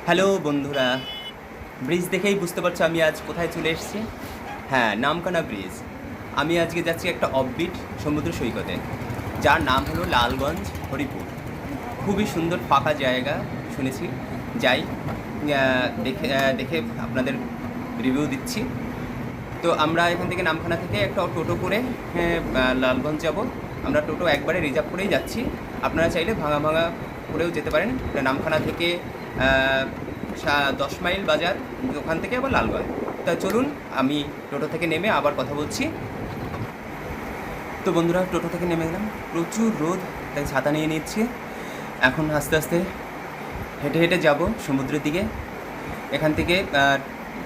Hello বন্ধুরা, bridge দেখেই বুঝতে পারছো আমি আজ কোথায় চলে এসেছি। হ্যাঁ, নামখানা ব্রিজ। আমি আজকে যাচ্ছি একটা অফবিট সমুদ্র সৈকতে, যার নাম হলো লালগঞ্জ হরিপুর। খুবই সুন্দর ফাঁকা জায়গা শুনেছি, যাই দেখে আপনাদের রিভিউ দিচ্ছি। তো আমরা এখান থেকে নামখানা থেকে একটা টোটো করে লালগঞ্জ যাব। আমরা টোটো একবারে রিজার্ভ করেই যাচ্ছি। আপনারা চাইলে ভাঙা ভাঙা করেও যেতে পারেন। নামখানা থেকে 10 মাইল বাজার, ওখান থেকে আবার লালগঞ্জ। তা চলুন, আমি টোটো থেকে নেমে আবার কথা বলছি। তো বন্ধুরা, টোটো থেকে নেমে গেলাম, প্রচুর রোদ, তাই ছাতা নিয়ে নিচ্ছি। এখন আস্তে আস্তে হেঁটে হেঁটে যাব সমুদ্রের দিকে। এখান থেকে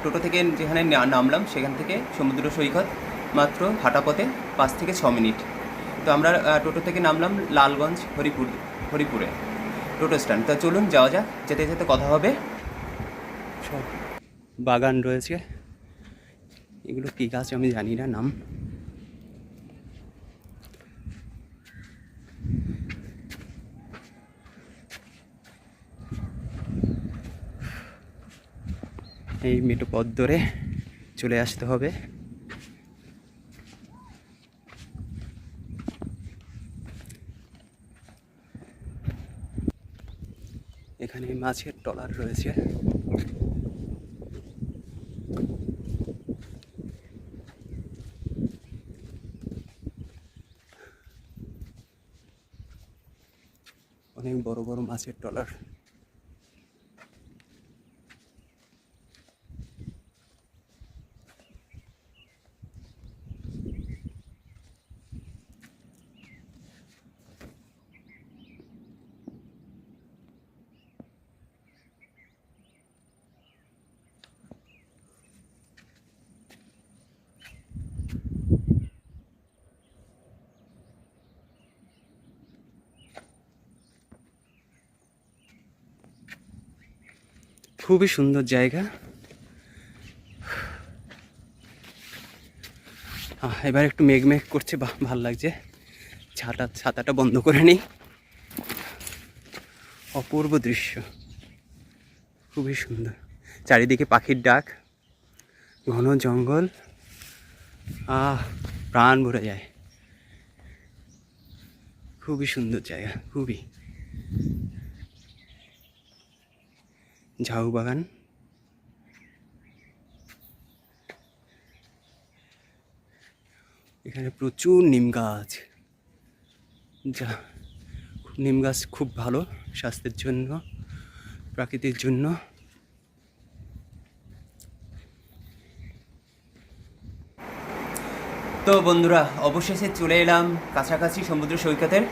টোটো থেকে যেখানে নামলাম সেখান থেকে সমুদ্র সৈকত মাত্র হাঁটা পথে 5 থেকে 6 মিনিট। তো আমরা টোটো থেকে নামলাম লালগঞ্জ হরিপুরে টোটো স্ট্যান্ড। তা চলুন যাওয়া যাক, যেতে যেতে কথা হবে। সব বাগান রয়েছে, এগুলো কী গাছ আমি জানি না নাম। এই মেঠো পথ ধরে চলে আসতে হবে। এখানে মাছের ট্রলার রয়েছে। অনেক বড় বড় মাছের ট্রলার। খুবই সুন্দর জায়গা। এবার একটু মেঘ মেঘ করছে, ভাল লাগছে। ছাতাটা বন্ধ করে নিই। অপূর্ব দৃশ্য, খুবই সুন্দর। চারিদিকে পাখির ডাক, ঘন জঙ্গল, প্রাণ ভরে যায়। খুবই সুন্দর জায়গা, খুবই। ঝাউ বাগান, এখানে প্রচুর নিম গাছ। নিম গাছ খুব ভালো স্বাস্থ্যের জন্য, প্রাকৃতির জন্য। তো বন্ধুরা, অবশেষে চলে এলাম কাছাকাছি সমুদ্র সৈকতের।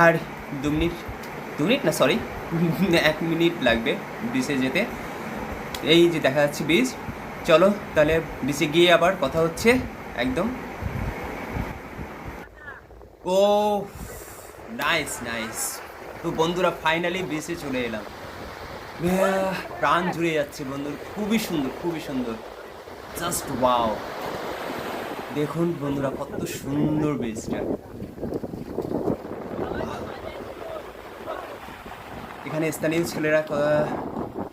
আর 2 মিনিট না, সরি 1 মিনিট লাগবে বিচে যেতে। এই যে দেখা যাচ্ছে বিচ। চলো তাহলে বিচে গিয়ে আবার কথা হচ্ছে একদম। ও নাইস নাইস। তো বন্ধুরা, ফাইনালি বিচে চলে এলাম। প্রাণ জুড়ে যাচ্ছে বন্ধু, খুবই সুন্দর, খুবই সুন্দর, জাস্ট ওয়াও। দেখুন বন্ধুরা, কত সুন্দর বিচটা। এখানে স্থানীয় ছেলেরা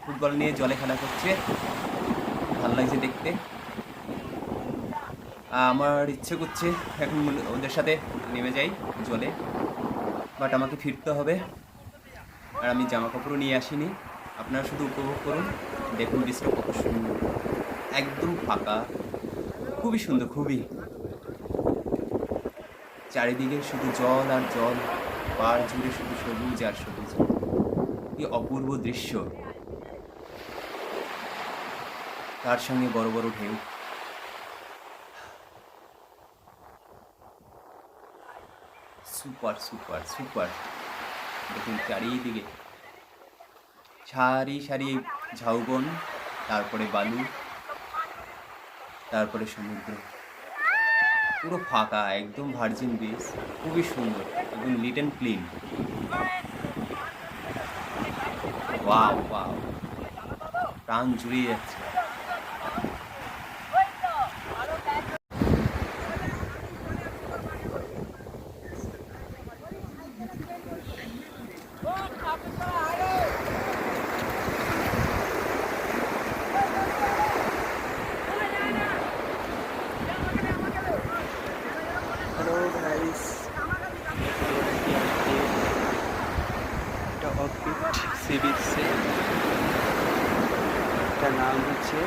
ফুটবল নিয়ে জলে খেলা করছে, ভালো লাগছে দেখতে। আমার ইচ্ছে করছে এখন ওদের সাথে নেমে যাই জলে, বাট আমাকে ফিরতে হবে। আর আমি জামা কাপড়ও নিয়ে আসিনি। আপনারা শুধু উপভোগ করুন, দেখুন বীজটা কত সুন্দর, একদম ফাঁকা, খুবই সুন্দর, খুবই। চারিদিকে শুধু জল আর জল, পাড় জুড়ে শুধু সবুজ আর সবুজ। কি অপূর্ব দৃশ্য, তার সঙ্গে বড় বড় ঢেউ। Super super super. দেখুন চারিদিকে সারি সারি ঝাউবন, তারপরে বালু, তারপরে সমুদ্র, পুরো ফাঁকা, একদম ভার্জিন বিচ। খুবই সুন্দর, একদম neat and clean. Wow wow, প্রাণ জুড়িয়ে যাচ্ছে। সি বিচে, এটার নাম হচ্ছে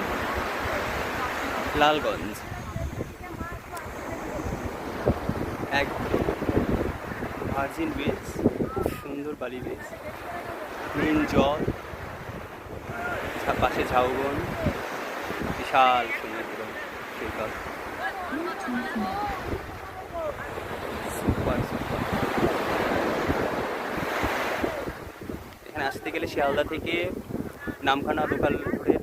লালগঞ্জ। একদম ভার্জিন বিচ, খুব সুন্দর বালি বিচ, নীল জল, পাশে ঝাউবন, বিশাল সমুদ্র সৈকত। Super super. এখানে আসতে গেলে শিয়ালদা থেকে নামখানা লোকাল ধরে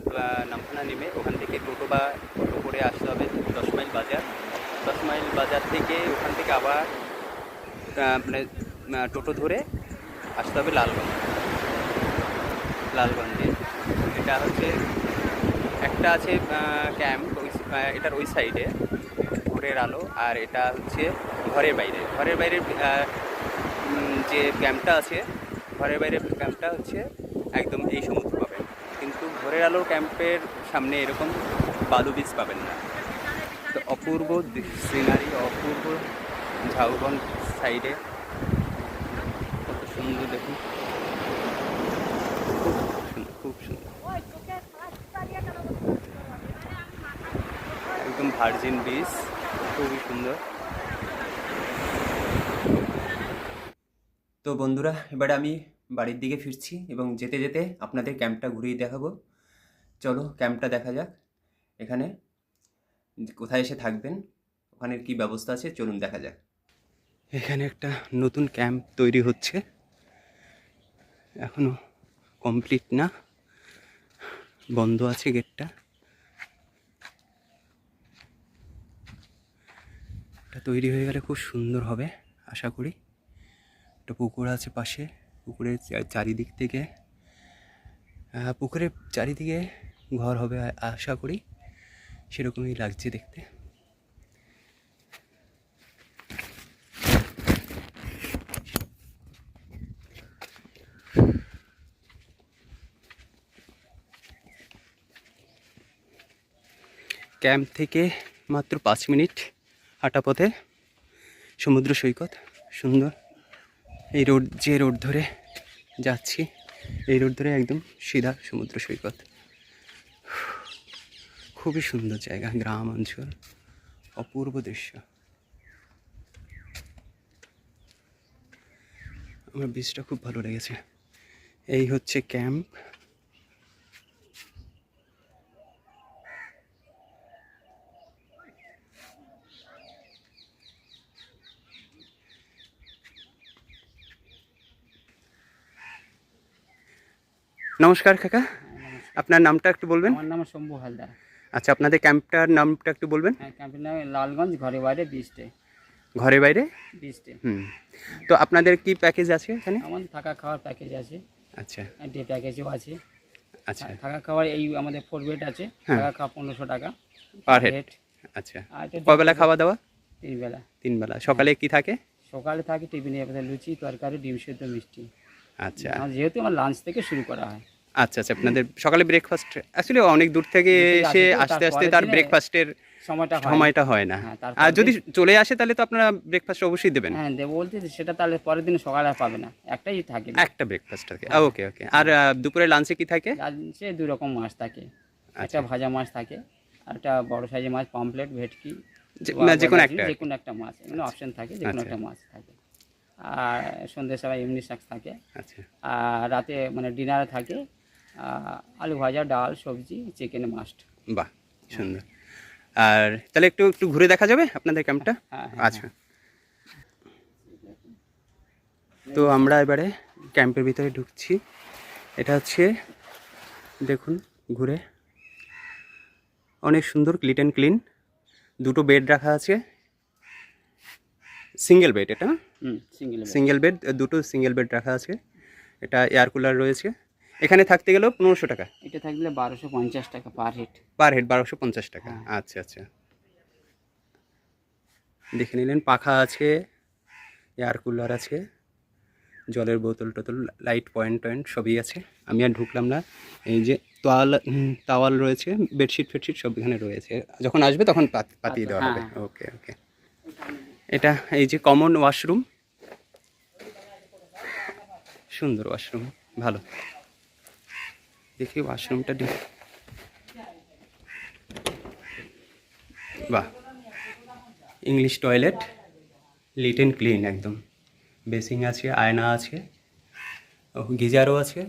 নামখানা নেমে ওখান থেকে টোটো বা অটো করে আসতে হবে 10 মাইল বাজার। 10 মাইল বাজার থেকে ওখান থেকে আবার মানে টোটো ধরে আসতে হবে লালগঞ্জে। এটা হচ্ছে একটা আছে ক্যাম্প, এটার ওই সাইডে ভোরের আলো, আর এটা হচ্ছে ঘরের বাইরে। যে ক্যাম্পটা আছে, ঘরের বাইরের ক্যাম্পটা হচ্ছে একদম এই সমুদ্র পাবেন, কিন্তু ভোরের আলোর ক্যাম্পের সামনে এরকম বালু বীচ পাবেন না। তো অপূর্ব সিনারি, অপূর্ব ঝাউবন সাইডে, কত সুন্দর দেখুন, খুব সুন্দর, একদম ভার্জিন বিচ, খুবই সুন্দর। তো বন্ধুরা, এবারে আমি বাড়ির দিকে ফিরছি এবং যেতে যেতে আপনাদের ক্যাম্পটা ঘুরিয়ে দেখাবো। চলো ক্যাম্পটা দেখা যাক। এখানে কোথায় এসে থাকবেন, ওখানের কি ব্যবস্থা আছে, চলুন দেখা যাক। এখানে একটা নতুন ক্যাম্প তৈরি হচ্ছে, এখনো কমপ্লিট না, বন্ধ আছে গেটটা। এটা তৈরি হয়ে গেলে খুব সুন্দর হবে আশা করি। একটা পুকুর আছে পাশে, পুকুরের চারিদিক থেকে পুকুরের চারিদিকে ঘর হবে আশা করি, সেরকমই লাগছে দেখতে। ক্যাম্প থেকে মাত্র 5 মিনিট হাঁটা পথে সমুদ্র সৈকত, সুন্দর। এই রোড ধরে যাচ্ছি, এই রোড ধরে একদম সিধা সমুদ্র সৈকত। খুবই সুন্দর জায়গা, গ্রাম অঞ্চল, অপূর্ব দৃশ্য। আমার বীজটা খুব ভালো লেগেছে। এই হচ্ছে ক্যাম্প। নমস্কার কাকা, আপনার নামটা একটু বলবেন? আমার নাম শম্ভু হালদার। আচ্ছা, আপনাদের ক্যাম্পটার নামটা একটু বলবেন? হ্যাঁ, ক্যাম্পের নাম লালগঞ্জ, ঘরে বাইরে বিচটে। ঘরে বাইরে বিচটে। তো আপনাদের কি প্যাকেজ আছে এখানে? আমাদের থাকা খাওয়ার প্যাকেজ আছে। আচ্ছা, ডে প্যাকেজও আছে। আচ্ছা, থাকা খাওয়ার এই আমাদের 4 বেড আছে, হ্যাঁ। থাকা খাওয়া 1500 টাকা পার হেড। আচ্ছা, কয় বেলা খাওয়া দাওয়া? 3 বেলা। 3 বেলা। সকালে কি থাকে? সকালে থাকে টিফিনে লুচি, তরকারি, ডিম সেদ্ধ, মিষ্টি। আচ্ছা যেহেতু আমার লাঞ্চ থেকে শুরু করা হয়। আচ্ছা আচ্ছা, আপনাদের সকালে ব্রেকফাস্ট, অ্যাকচুয়ালি অনেক দূর থেকে এসে আস্তে আস্তে তার ব্রেকফাস্টের সময়টা হয় না। আর যদি চলে আসে তাহলে তো আপনারা ব্রেকফাস্ট অবশ্যই দেবেন। হ্যাঁ, দেবো বলতে সেটা তাহলে পরের দিন সকালে আর পাবে না, একটাই থাকে, একটা ব্রেকফাস্ট থাকে। ওকে ওকে। আর দুপুরে লাঞ্চে কি থাকে? লাঞ্চে 2 রকম মাছ থাকে, আচ্ছা। একটা ভাজা মাছ থাকে, আর একটা বড় সাইজের মাছ, পমফ্লেট, ভেটকি, যে কোনো একটা মাছ, এগুলো অপশন থাকে, যে কোনো একটা মাছ থাকে। আর সন্ধ্যের সময় এমনি শাক থাকে। আচ্ছা। আর রাতে মানে ডিনারে থাকে আলু ভাজা, ডাল, সবজি, চিকেন মাস্ট। বাহ, সুন্দর। আর তাহলে একটু একটু ঘুরে দেখা যাবে আপনাদের ক্যাম্পটা? হ্যাঁ, আচ্ছা। তো আমরা এবারে ক্যাম্পের ভিতরে ঢুকছি। এটা হচ্ছে দেখুন ঘুরে, অনেক সুন্দর, ক্লিন অ্যান্ড ক্লিন। 2টো বেড রাখা আছে, সিঙ্গেল বেড। এটা সিঙ্গেল বেড, 2টো সিঙ্গেল বেড রাখা আছে। এটা এয়ার কুলার রয়েছে। এখানে থাকতে গেলেও 1500 টাকা। এটা থাকলে 1250 টাকা পার হেড। 1250 টাকা। আচ্ছা আচ্ছা, দেখে নিলেন। পাখা আছে, এয়ার কুলার আছে, জলের বোতল টোতল, লাইট পয়েন্ট সবই আছে। আমি আর ঢুকলাম না। এই যে তাওয়াল রয়েছে, বেডশিট ফেডশিট সব এখানে রয়েছে, যখন আসবে তখন পাতিয়ে দেওয়া হবে। ওকে ওকে। এটা এই যে কমন ওয়াশরুম, সুন্দর ওয়াশরুম, ভালো। দেখি ওয়াশরুমটা বাহ, English toilet, lit and clean একদম। বেসিং আছে, আয়না আছে, গিজারও আছে,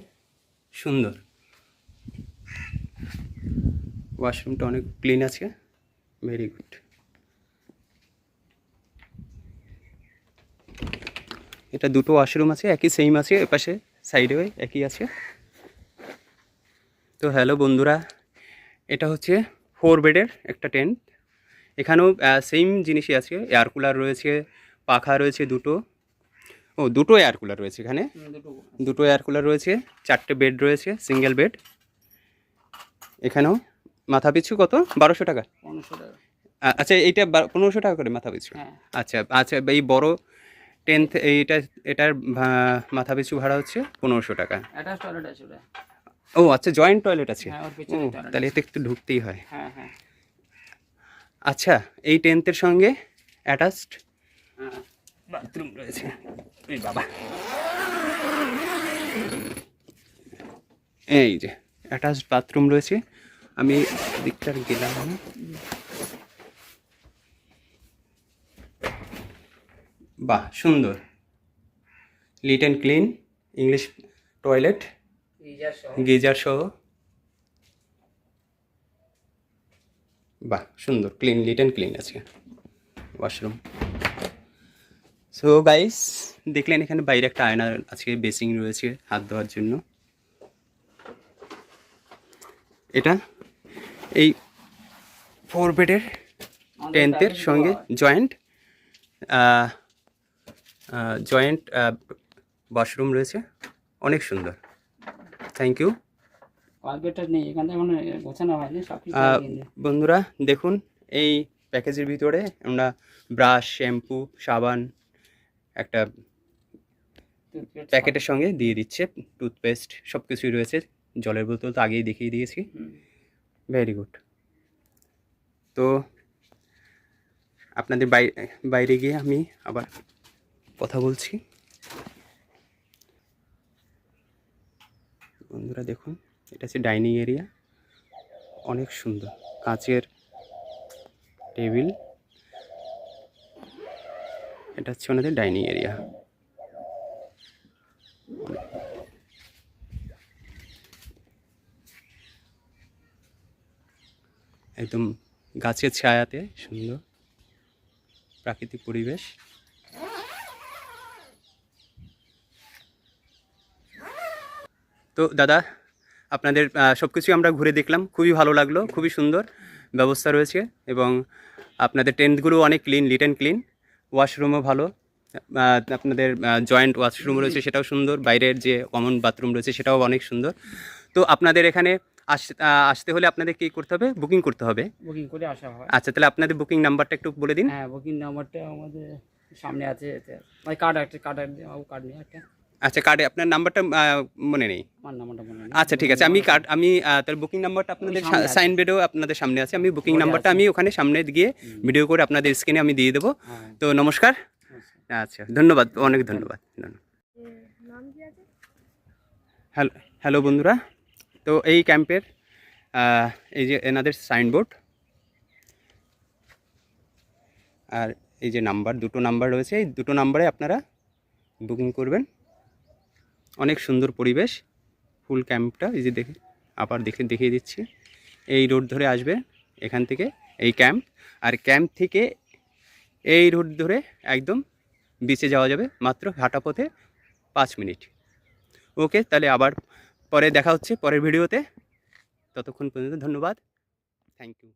সুন্দর। ওয়াশরুমটা অনেক ক্লিন আছে, ভেরি গুড। এটা দুটো ওয়াশরুম আছে, একই সেম আছে, এপাশে সাইডেও একই আছে। তো হ্যালো বন্ধুরা, এটা হচ্ছে 4 বেডের একটা টেন্ট। এখানেও সেম জিনিসই আছে, এয়ার কুলার রয়েছে, পাখা রয়েছে দুটো, দুটো এয়ার কুলার রয়েছে এখানে, দুটো এয়ার কুলার রয়েছে, 4টে বেড রয়েছে, সিঙ্গেল বেড। এখানেও মাথা পিছু কত? 1200 টাকা। 1500 টাকা। আচ্ছা, এইটা 1500 টাকা করে মাথা পিছু। হ্যাঁ। আচ্ছা আচ্ছা, এই বড় এটার মাথা পিছু ভাড়া হচ্ছে 1500 টাকা। অ্যাটাচ টয়লেট আছে ওটা। ও আচ্ছা, জয়েন্ট টয়লেট আছে। হ্যাঁ, ওর পেছনে ও, toilet তাহলে এতে একটু ঢুকতেই হয়। হ্যাঁ হ্যাঁ আচ্ছা, এই টেন্টের সঙ্গে অ্যাটাচড হ্যাঁ। বাথরুম রয়েছে। এই বাবা, এই যে অ্যাটাচড বাথরুম রয়েছে। আমি দিকটার গেলাম না। বাহ, সুন্দর, lit and clean, English toilet, geyser সহ। গিজার সহ। বাহ, সুন্দর, ক্লিন, লিট অ্যান্ড ক্লিন আছে ওয়াশরুম। সো গাইস, দেখলেন এখানে বাইরে একটা আয়না আছে, বেসিং রয়েছে হাত ধোয়ার জন্য। এটা এই 4 বেডের টেন্টের সঙ্গে জয়েন্ট ওয়াশরুম রয়েছে, অনেক সুন্দর। Thank you. কার্পেটটা নেই এখানে, এখন গোছানো হয়নি সব কিছু। বন্ধুরা দেখুন, এই প্যাকেজের ভিতরে আমরা ব্রাশ, শ্যাম্পু, সাবান একটা প্যাকেটের সঙ্গে দিয়ে দিচ্ছে, টুথপেস্ট, সব কিছুই রয়েছে। জলের বোতল তো আগেই দেখিয়ে দিয়েছি। Very good. তো আপনাদের বাইরে গিয়ে আমি আবার কথা বলছি। বন্ধুরা দেখুন, এটা হচ্ছে ডাইনিং এরিয়া, অনেক সুন্দর, কাঁচের টেবিল। এটা হচ্ছে ওনাদের ডাইনিং এরিয়া। একদম গাছের ছায়াতে সুন্দর প্রাকৃতিক পরিবেশ। তো দাদা, আপনাদের সব কিছুই আমরা ঘুরে দেখলাম, খুবই ভালো লাগলো, খুবই সুন্দর ব্যবস্থা রয়েছে, এবং আপনাদের টেন্টগুলো অনেক ক্লিন, লিট অ্যান্ড ক্লিন। ওয়াশরুমও ভালো, আপনাদের জয়েন্ট ওয়াশরুম রয়েছে, সেটাও সুন্দর। বাইরের যে কমন বাথরুম রয়েছে সেটাও অনেক সুন্দর। তো আপনাদের এখানে আসতে হলে আপনাদের কী করতে হবে? বুকিং করতে হবে। বুকিং করে আসা হয়। আচ্ছা, তাহলে আপনাদের বুকিং নাম্বারটা একটু বলে দিন। হ্যাঁ, বুকিং নাম্বারটা আমাদের সামনে আছে, ওই কার্ড নিয়ে একটা। আচ্ছা, কার্ডে আপনার নাম্বারটা মনে নেই? আমার নাম্বারটা মনে নেই। আচ্ছা, ঠিক আছে, আমি তার বুকিং নাম্বারটা আপনাদের সামনে আছে। সাইন বোর্ডেও আপনাদের সামনে আছে। আমি বুকিং বোর্ডে নাম্বারটা আছে। আমি ওখানে সামনে গিয়ে ভিডিও করে আপনাদের স্ক্রিনে আমি দিয়ে দেবো। হ্যাঁ। তো নমস্কার। আচ্ছা, ধন্যবাদ, অনেক ধন্যবাদ। হ্যালো হ্যালো বন্ধুরা, তো এই ক্যাম্পের এই যে এনাদের সাইনবোর্ড, আর এই যে দুটো নাম্বার রয়েছে, এই দুটো নাম্বারে আপনারা বুকিং করবেন। অনেক সুন্দর পরিবেশ, ফুল ক্যাম্পটা এই যে দেখিয়ে দিচ্ছি। এই রোড ধরে আসবে, এখান থেকে এই ক্যাম্প, আর ক্যাম্প থেকে এই রোড ধরে একদম বিচে যাওয়া যাবে, মাত্র হাঁটা পথে 5 মিনিট। ওকে, তাহলে আবার পরে দেখা হচ্ছে পরের ভিডিওতে। ততক্ষণ পর্যন্ত ধন্যবাদ, থ্যাংক ইউ।